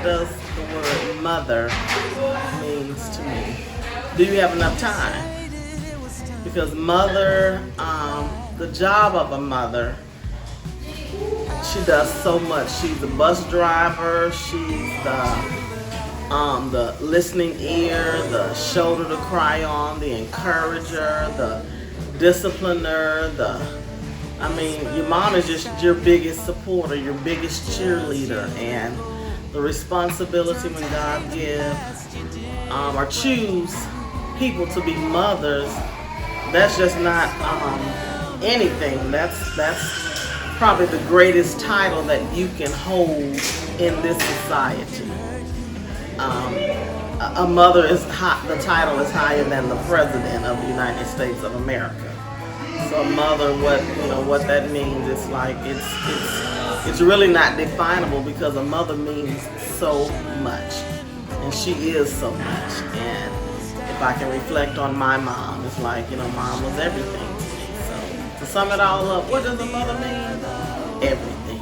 does the word mother means to me? Do you have enough time? Because mother, the job of a mother, she does so much. She's the bus driver. She's the listening ear, the shoulder to cry on, the encourager, the discipliner, your mom is just your biggest supporter, your biggest cheerleader, and the responsibility when God gives or choose people to be mothers, that's just not anything. That's probably the greatest title that you can hold in this society. A mother is hot. The title is higher than the president of the United States of America. So a mother, what that means, it's like it's really not definable because a mother means so much, and she is so much. And if I can reflect on my mom, it's like mom was everything to me. So to sum it all up, what does a mother mean? Everything.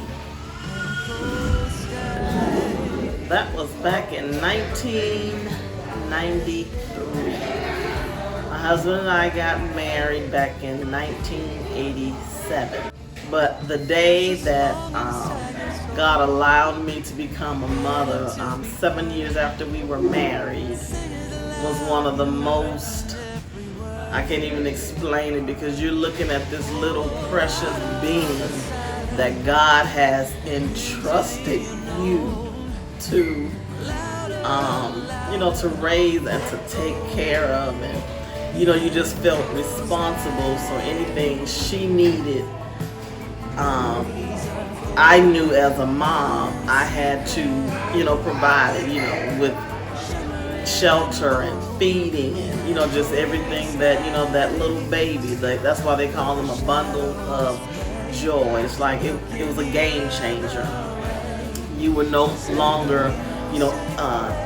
That was back in 1993. My husband and I got married back in 1987. But the day that God allowed me to become a mother, 7 years after we were married, was one of the most, I can't even explain it, because you're looking at this little precious being that God has entrusted you to to raise and to take care of, and you just felt responsible. So anything she needed, I knew as a mom I had to provide it, with shelter and feeding and just everything that that little baby, that's why they call them a bundle of joy. It's like it was a game changer. You were no longer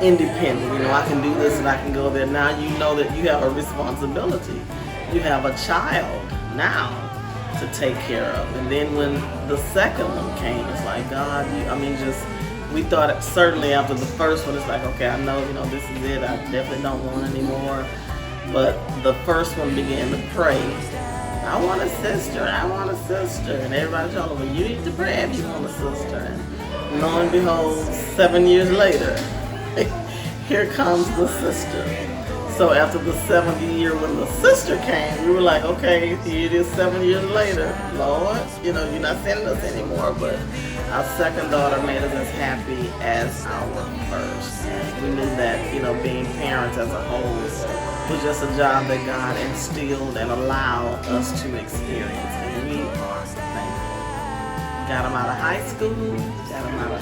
independent. I can do this and I can go there. Now you know that you have a responsibility. You have a child now to take care of. And then when the second one came, it's like, God, we thought certainly after the first one, it's like, okay, I know, this is it. I definitely don't want any more. But the first one began to pray. I want a sister. I want a sister. And everybody told him, well, you need to pray if you want a sister. And lo and behold, 7 years later, here comes the sister. So after the 7th year when the sister came, we were like, okay, here it is 7 years later. Lord, you're not sending us anymore. But our second daughter made us as happy as our first. And we knew that, being parents as a whole was just a job that God instilled and allowed us to experience. And we are thankful. Got them out of high school, got them out of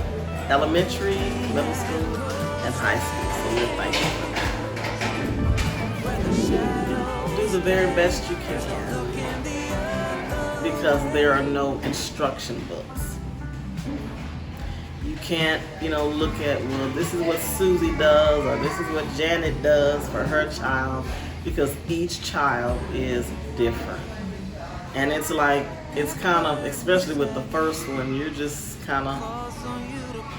elementary, middle school, and high school. So we're thankful for that. Do the very best you can, because there are no instruction books. You can't, look at, well, this is what Susie does, or this is what Janet does for her child, because each child is different. And it's like, it's kind of, especially with the first one, you're just kind of,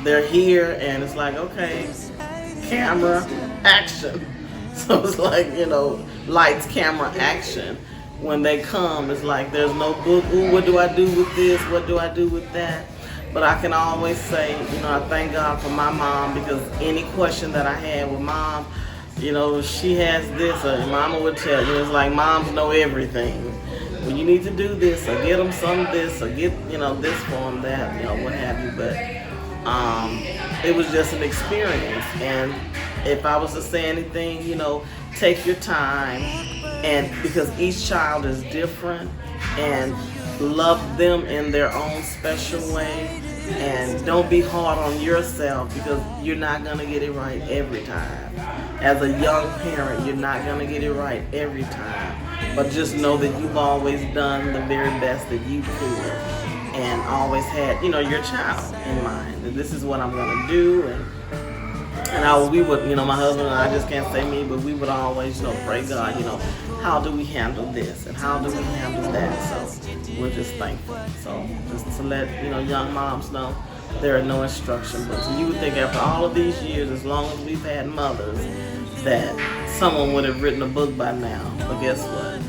they're here, and it's like, okay, camera, action. So it's like, lights, camera, action. When they come, it's like, there's no book, ooh, what do I do with this, what do I do with that? But I can always say, I thank God for my mom, because any question that I had with mom, she has this, or mama would tell you, it's like moms know everything. When you need to do this, or get them some of this, or get, this for them, that, what have you. But it was just an experience. And if I was to say anything, take your time, and because each child is different, and love them in their own special way, and don't be hard on yourself, because you're not going to get it right every time. As a young parent, you're not going to get it right every time. But just know that you've always done the very best that you could, and always had, your child in mind. And this is what I'm going to do. And we would, my husband and I, just can't say me, but we would always, pray God, how do we handle this and how do we handle that? So we're just thankful. So just to let, young moms know, there are no instruction books. And you would think after all of these years, as long as we've had mothers, that someone would have written a book by now. But guess what?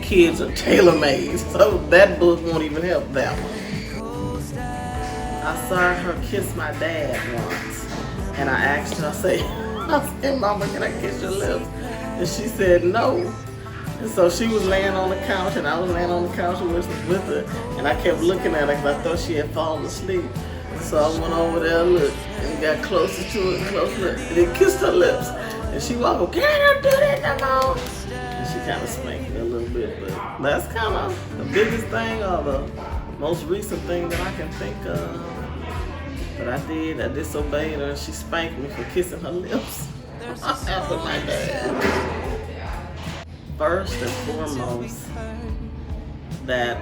Kids are tailor-made, so that book won't even help that one. I saw her kiss my dad once, and I asked her, I said, Mama, can I kiss your lips? And she said no. And so she was laying on the couch, and I was laying on the couch with her, and I kept looking at her because I thought she had fallen asleep. So I went over there, looked, and got closer to it, and then kissed her lips. And she walked over, can I not do that no more? And she kind of spanked me a little bit, but that's kind of the biggest thing, or the most recent thing that I can think of. But I disobeyed her, and she spanked me for kissing her lips after my dad. First and foremost, that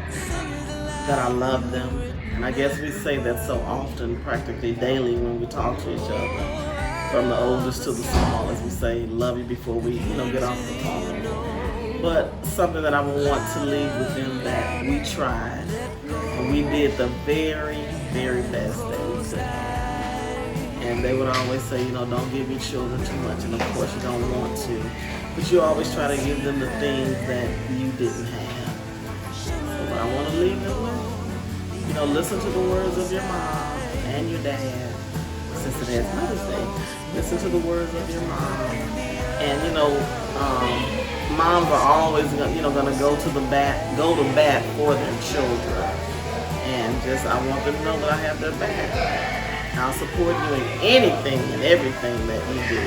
I love them. And I guess we say that so often, practically daily, when we talk to each other. From the oldest to the smallest, we say, love you before we get off the phone. But something that I would want to leave with them, that we tried. And we did the very, very best that we could. And they would always say, don't give your children too much. And of course you don't want to. But you always try to give them the things that you didn't have. So what I want to leave them with, listen to the words of your mom and your dad. Since it is Mother's Day, listen to the words of your mom. And moms are always gonna go to bat for their children. And I want them to know that I have their back. I'll support you in anything and everything that you do.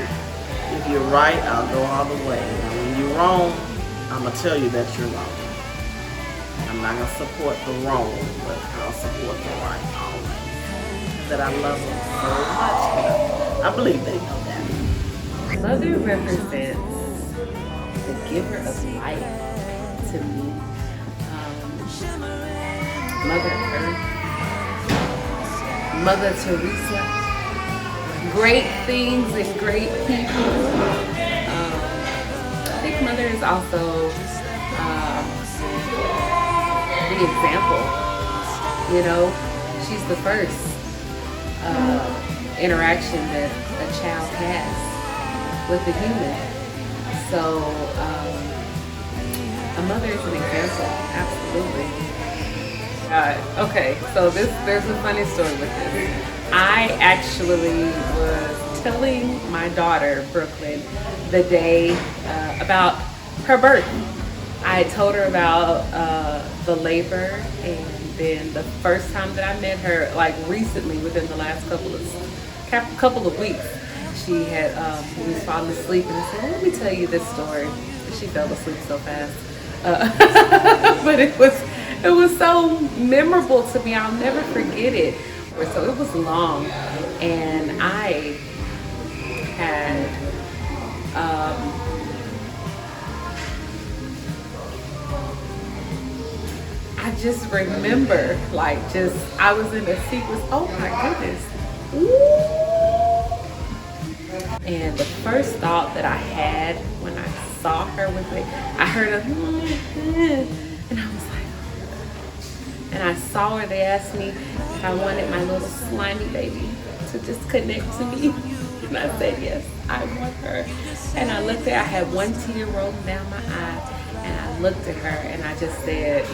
If you're right, I'll go all the way. And when you're wrong, I'm gonna tell you that you're wrong. I'm not gonna support the wrong, but I'll support the right always. That I love them so much. I believe they know that. Mother represents the giver of life to me. Mother Earth, Mother Teresa, great things and great people. I think Mother is also the example. She's the first interaction that a child has with a human. So a mother is an example, absolutely. Okay, so there's a funny story with this. I actually was telling my daughter, Brooklyn, the day about her birth. I told her about the labor, and then the first time that I met her, like recently, within the last couple of weeks, she was falling asleep, and I said, let me tell you this story. She fell asleep so fast. But it was so memorable to me. I'll never forget it. So it was long, and I had I just remember, I was in a sequence. Oh my goodness. Ooh. And the first thought that I had when I saw her with it, I heard a, and I was like, and I saw her. They asked me if I wanted my little slimy baby to just connect to me. And I said, yes, I want her. And I looked at her, I had one tear rolling down my eye. And I looked at her and I just said,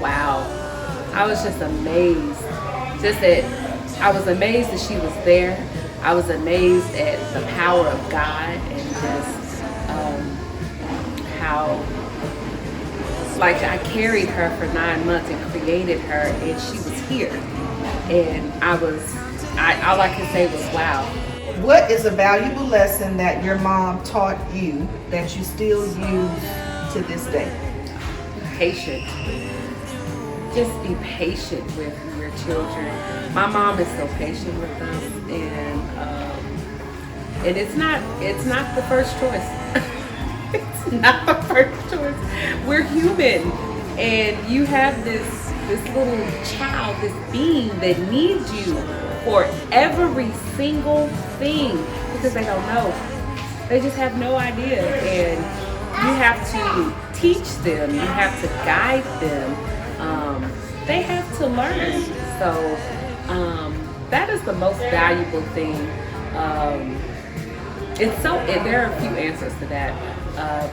wow. I was just amazed. I was amazed that she was there. I was amazed at the power of God, and just how, I carried her for 9 months and created her, and she was here. And all I could say was, wow. What is a valuable lesson that your mom taught you that you still use to this day? Patient. Just be patient with your children. My mom is so patient with us, and it's not the first choice. It's not the first choice. We're human, and you have this little child, this being that needs you for every single thing, because they don't know. They just have no idea, and you have to teach them. You have to guide them. They have to learn. So That is the most valuable thing. There are a few answers to that,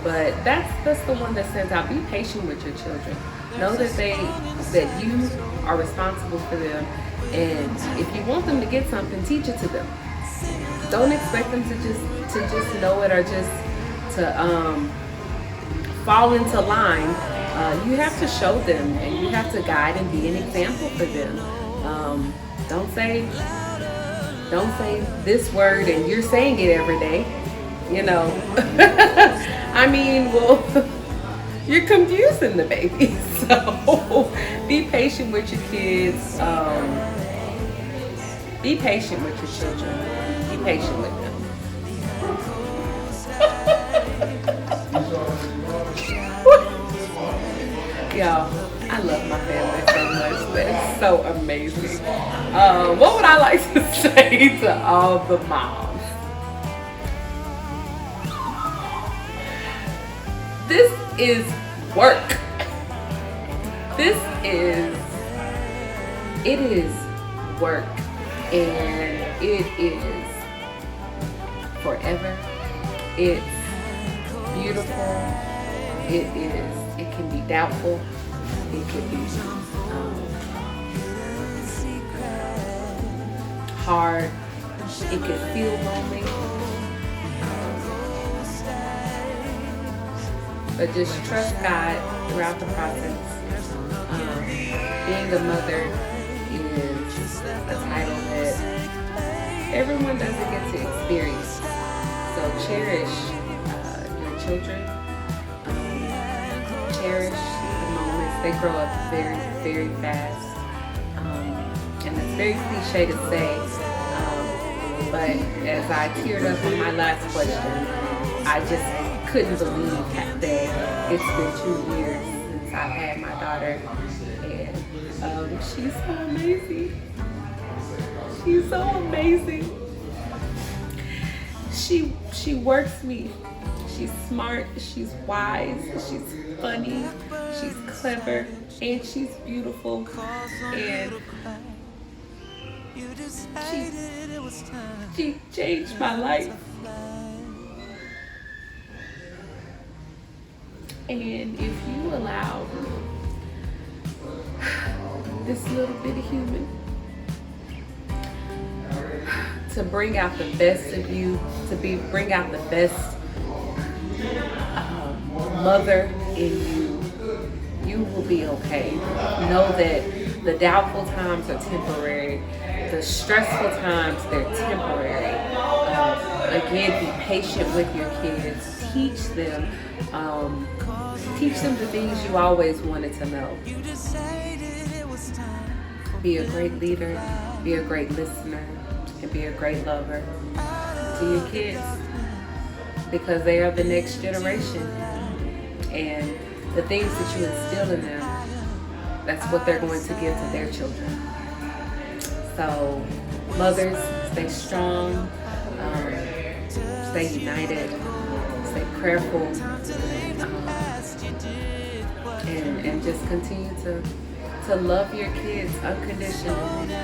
but that's the one that stands out. Be patient with your children. Know that you are responsible for them, and if you want them to get something, teach it to them. Don't expect them to just know it, or just to fall into line. You have to show them, and you have to guide and be an example for them. Don't say this word and you're saying it every day, you know. I mean, well, you're confusing the baby. So be patient with your kids. Be patient with your children. Be patient with them. Y'all, I love my family so much. They're so amazing. What would I like to say to all the moms? This is work. It is work, and it is forever. It's beautiful. It can be doubtful. It can be hard. It can feel lonely. But just trust God throughout the process. Being a mother is a title that everyone doesn't get to experience. So cherish your children. Cherish the moments. They grow up very, very fast. And it's very cliche to say, but as I teared up on my last question, I just couldn't believe that it's been 2 years since I've had my daughter, and she's so amazing. She's so amazing. She works me. She's smart, she's wise, she's funny, she's clever, and she's beautiful, and she changed my life. And if you allow this little bitty human to bring out the best of you, bring out the best mother in you, you will be okay. Know that the doubtful times are temporary. The stressful times, they're temporary. Again, be patient with your kids. Teach them the things you always wanted to know. Be a great leader, be a great listener, and be a great lover to your kids, because they are the next generation. And the things that you instill in them, that's what they're going to give to their children. So, mothers, stay strong, stay united, stay prayerful, and just continue to love your kids unconditionally.